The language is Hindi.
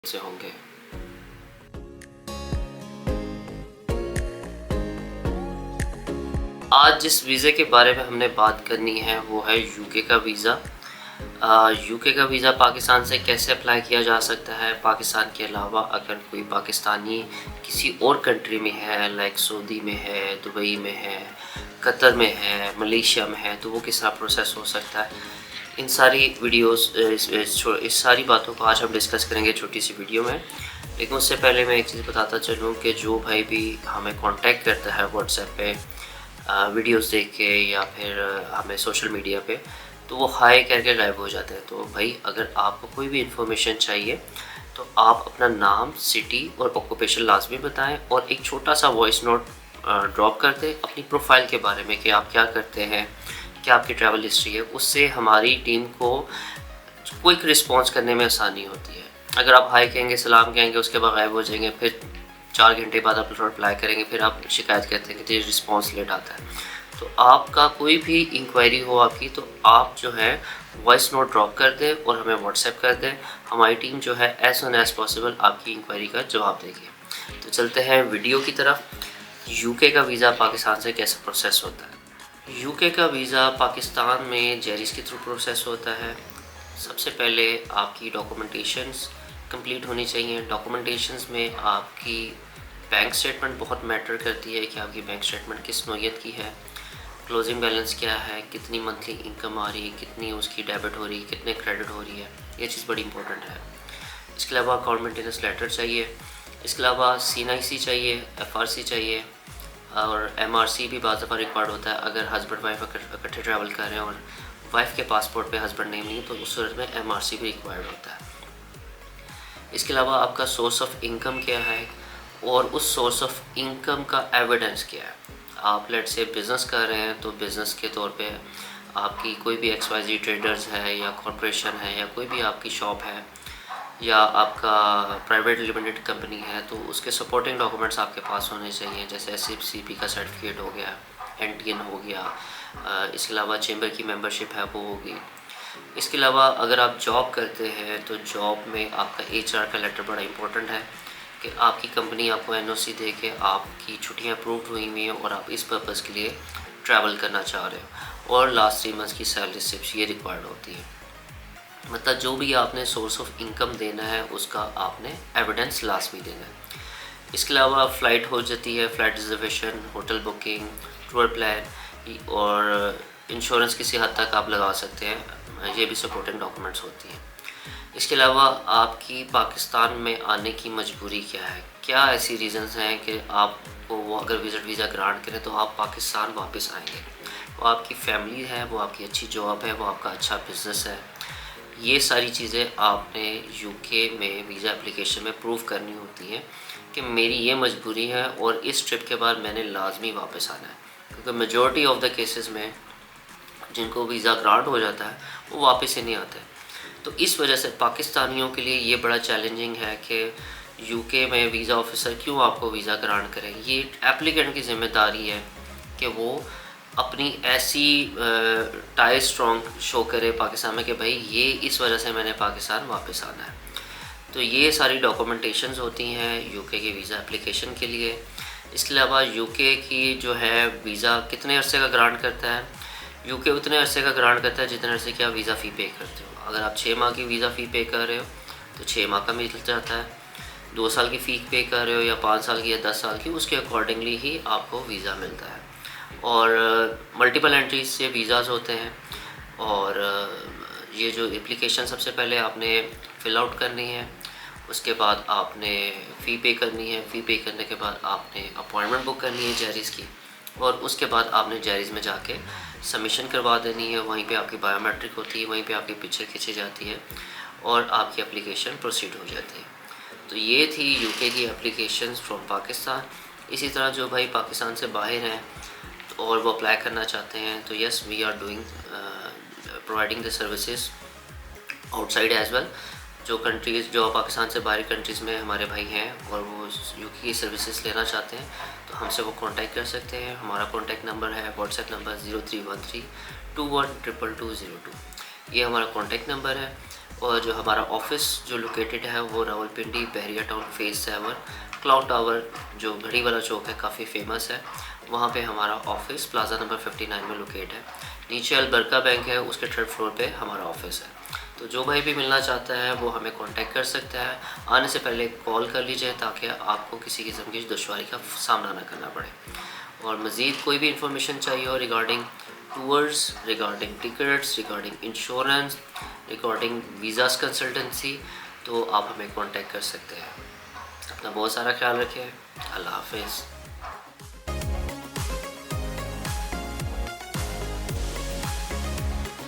से होंगे। आज जिस वीज़े के बारे में हमने बात करनी है वो है यूके का वीज़ा। यूके का वीज़ा पाकिस्तान से कैसे अप्लाई किया जा सकता है। पाकिस्तान के अलावा अगर कोई पाकिस्तानी किसी और कंट्री में है, लाइक सऊदी में है, दुबई में है, कतर में है, मलेशिया में है, तो वो किस तरह प्रोसेस हो सकता है। इन सारी वीडियोस इस सारी बातों को आज हम डिस्कस करेंगे छोटी सी वीडियो में। लेकिन उससे पहले मैं एक चीज़ बताता चलूँ कि जो भाई भी हमें कांटेक्ट करता है व्हाट्सएप पे वीडियोस देख के या फिर हमें सोशल मीडिया पे, तो वो हाय करके गायब हो जाते हैं। तो भाई अगर आपको कोई भी इन्फॉर्मेशन चाहिए तो आप अपना नाम, सिटी और ऑक्यूपेशन लाजमी बताएं और एक छोटा सा वॉइस नोट ड्रॉप कर दें अपनी प्रोफाइल के बारे में कि आप क्या करते हैं, क्या आपकी ट्रैवल हिस्ट्री है। उससे हमारी टीम को क्विक रिस्पॉन्स करने में आसानी होती है। अगर आप हाय कहेंगे, सलाम कहेंगे, उसके बाद गायब हो जाएंगे, फिर 4 घंटे बाद आप रिप्लाई करेंगे, फिर आप शिकायत करते हैं कि रिस्पॉन्स लेट आता है। तो आपका कोई भी इंक्वायरी हो आपकी, तो आप जो है वॉइस नोट ड्रॉप कर दें और हमें व्हाट्सएप कर दें। हमारी टीम जो है एज सुन एज़ पॉसिबल आपकी इंक्वायरी का जवाब देगी। तो चलते हैं वीडियो की तरफ। यूके का वीज़ा पाकिस्तान से कैसे प्रोसेस होता है। यूके का वीज़ा पाकिस्तान में जेरिस के थ्रू प्रोसेस होता है। सबसे पहले आपकी डॉक्यूमेंटेशंस कंप्लीट होनी चाहिए। डॉक्यूमेंटेशंस में आपकी बैंक स्टेटमेंट बहुत मैटर करती है कि आपकी बैंक स्टेटमेंट किस नौयत की है, क्लोजिंग बैलेंस क्या है, कितनी मंथली इनकम आ रही है, कितनी उसकी डेबिट हो रही है, कितने क्रेडिट हो रही है, ये चीज़ बड़ी इंपॉर्टेंट है। इसके अलावा अकाउंट मेंटेनेंस लेटर चाहिए। इसके अलावा CNIC चाहिए, FRC चाहिए और MRC भी बाज़ दफ़ा रिक्वायर्ड होता है। अगर हस्बैंड वाइफ इकट्ठे ट्रैवल कर रहे हैं और वाइफ के पासपोर्ट पे हस्बैंड नेम नहीं, तो उस सूरत में MRC भी रिक्वायर्ड होता है। इसके अलावा आपका सोर्स ऑफ इनकम क्या है और उस सोर्स ऑफ इनकम का एविडेंस क्या है। आप लेट से बिज़नेस कर रहे हैं तो बिज़नेस के तौर पे आपकी कोई भी XYZ ट्रेडर्स है या कॉरपोरेशन है या कोई भी आपकी शॉप है या आपका प्राइवेट लिमिटेड कंपनी है, तो उसके सपोर्टिंग डॉक्यूमेंट्स आपके पास होने चाहिए। जैसे SCP का सर्टिफिकेट हो गया, NTN हो गया, इसके अलावा चेंबर की मेंबरशिप है वो होगी। इसके अलावा अगर आप जॉब करते हैं तो जॉब में आपका HR का लेटर बड़ा इंपॉर्टेंट है कि आपकी कंपनी आपको NOC दे के आपकी छुट्टियाँ अप्रूव हुई हुई हैं और आप इस पर्पज़ के लिए ट्रैवल करना चाह रहे हो, और लास्ट 3 मंथ्स की सैलरी स्लिप्स ये रिक्वायर्ड होती है। मतलब जो भी आपने सोर्स ऑफ इनकम देना है उसका आपने एविडेंस लाजमी देना है। इसके अलावा फ़्लाइट हो जाती है, flight reservation, hotel booking, tour plan और इंश्योरेंस किसी हद तक आप लगा सकते हैं, ये भी सपोर्टिंग डॉक्यूमेंट्स होती हैं। इसके अलावा आपकी पाकिस्तान में आने की मजबूरी क्या है, क्या ऐसी रीज़न्स हैं कि आपको वो अगर विज़िट वीज़ा ग्रांट करें तो आप पाकिस्तान वापस आएंगे। वो आपकी फैमिली है, वो आपकी अच्छी जॉब है, वो आपका अच्छा बिज़नेस है। ये सारी चीज़ें आपने यूके में वीज़ा एप्लीकेशन में प्रूव करनी होती हैं कि मेरी ये मजबूरी है और इस ट्रिप के बाद मैंने लाजमी वापस आना है। क्योंकि मेजॉरिटी ऑफ द केसेस में जिनको वीज़ा ग्रांट हो जाता है वो वापस ही नहीं आते। तो इस वजह से पाकिस्तानियों के लिए ये बड़ा चैलेंजिंग है कि यूके में वीज़ा ऑफिसर क्यों आपको वीज़ा ग्रांट करें। ये एप्लीकेंट की ज़िम्मेदारी है कि वो अपनी ऐसी टाई स्ट्रॉन्ग शो करे पाकिस्तान में कि भाई ये इस वजह से मैंने पाकिस्तान वापस आना है। तो ये सारी डॉक्यूमेंटेशंस होती हैं यूके के वीज़ा एप्लीकेशन के लिए। इसके अलावा यूके की जो है वीज़ा कितने अरसे का ग्रांट करता है। यूके उतने अरसे का ग्रांट करता है जितने अरसे की आप वीज़ा फ़ी पे करते हो। अगर आप 6 माह की वीज़ा फ़ी पे कर रहे हो तो 6 माह का मिल जाता है। 2 साल की फ़ी पे कर रहे हो या 5 साल की या 10 साल की, उसके अकॉर्डिंगली ही आपको वीज़ा मिलता है। और मल्टीपल एंट्रीज से वीज़ाज़ होते हैं। और ये जो एप्लीकेशन सबसे पहले आपने फ़िल आउट करनी है, उसके बाद आपने फ़ी पे करनी है। फ़ी पे करने के बाद आपने अपॉइंटमेंट बुक करनी है जेरिस की, और उसके बाद आपने जेरिस में जाके सबमिशन करवा देनी है। वहीं पे आपकी बायोमेट्रिक होती है, वहीं पे आपकी पिक्चर खींची जाती है और आपकी एप्लीकेशन प्रोसीड हो जाती है। तो ये थी यूके की एप्लीकेशन फ्रॉम पाकिस्तान। इसी तरह जो भाई पाकिस्तान से बाहर हैं और वो अप्लाई करना चाहते हैं तो yes, we are doing providing the services outside as well. जो कंट्रीज़, जो पाकिस्तान से बाहरी कंट्रीज़ में हमारे भाई हैं और वो यूके की सर्विसेज लेना चाहते हैं तो हमसे वो कांटेक्ट कर सकते हैं। हमारा कांटेक्ट नंबर है, व्हाट्सएप नंबर 031321222202। ये हमारा कांटेक्ट नंबर है। और जो हमारा ऑफिस जो लोकेटेड है वो रावलपिंडी बहरिया टाउन फेज़ 7 क्लाउड टावर जो घड़ी वाला चौक है काफ़ी फेमस है, वहाँ पे हमारा ऑफिस प्लाजा नंबर 59 में लोकेट है। नीचे अलबरका बैंक है, उसके 3rd फ्लोर पे हमारा ऑफिस है। तो जो भाई भी मिलना चाहता है वो हमें कांटेक्ट कर सकता है। आने से पहले कॉल कर लीजिए ताकि आपको किसी किस्म की दुश्वारी का सामना ना करना पड़े। और मज़ीद कोई भी इंफॉर्मेशन चाहिए हो regarding tours, regarding tickets, regarding insurance, regarding visas consultancy, तो आप हमें कांटेक्ट कर सकते हैं। अपना बहुत सारा ख्याल रखें। अल्लाह हाफिज़।